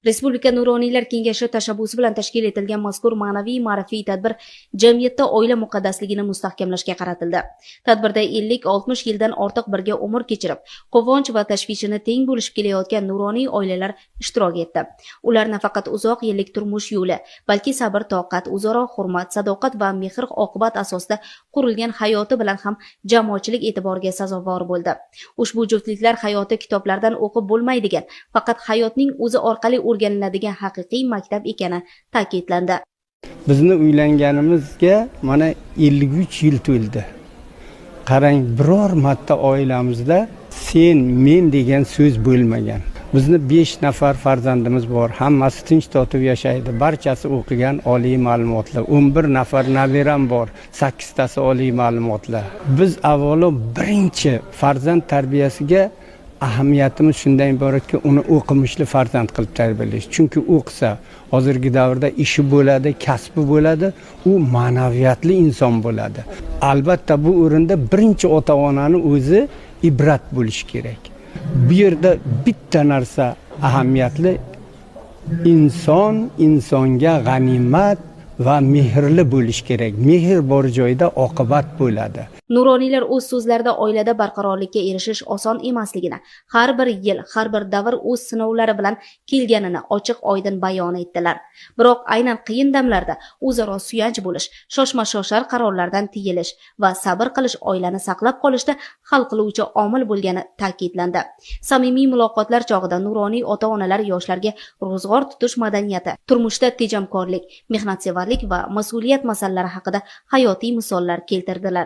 Respublika Nuroniylar kengashi tashabbusi bilan tashkil etilgan mazkur ma'naviy-ma'rifiy tadbir jamiyatda oila muqaddasligini mustahkamlashga qaratildi. Tadbirda 50-60 yildan ortiq birga umr kechirib, quvonch va tashvishini teng bo'lishib kelayotgan nuroniy oilalar ishtirok etdi. Ular nafaqat uzoq yillik turmush yo'li, balki sabr-toqat, o'zaro hurmat, sadoqat va mehr-oqibat asosida qurilgan hayoti bilan ham jamoatchilik e'tiboriga sazovor bo'ldi. Ushbu juftliklar hayoti kitoblardan o'qib bo'lmaydigan, faqat hayotning o'zi orqali o'rganiladigan haqiqiy maktab ekani ta'kidlandi. Bizni uylanganimizga mana 53 yil to'ldi. Qarang, biror marta oilamizda sen, men degan so'z bo'lmagan. Bizni 5 nafar farzandimiz bor. Hammasi tinch totib yashaydi. Barchasi o'qigan oliy ma'lumotlar. 11 nafar nabiram bor. 8 tasi oliy ma'lumotlar. Biz avvalo birinchi farzand tarbiyasiga ahamiyatimiz shundan iboratki, uni o'qimishli farzand qilib tarbiyalash. Chunki o'qisa, hozirgi davrda ishi bo'ladi, kasbi bo'ladi, u ma'naviyatli inson bo'ladi. Albatta bu o'rinda birinchi ota-onani o'zi ibrat bo'lish kerak. Bu yerda bitta narsa ahamiyatli, inson insonga g'animat va mehrli bo'lish kerak. Mehr bor joyda oqibat bo'ladi. Nuroniylar o'z so'zlarida oilada barqarorlikka erishish oson emasligini, har bir yil, har bir davr o'z sinovlari bilan kelganini ochiq-oydin bayon etdilar. Biroq aynan qiyin damlarda o'zaro suyanch bo'lish, shoshma-shoshar qarorlardan tiyilish va sabr qilish oilani saqlab qolishda hal qiluvchi omil bo'lgani ta'kidlandi. Samimiy muloqotlar chog'ida nuroniy ota-onalar yoshlarga ro'zg'or tutish madaniyati, turmushda tejamkorlik, mehnatsevarlik va mas'uliyat masalalari haqida hayotiy misollar keltirdilar.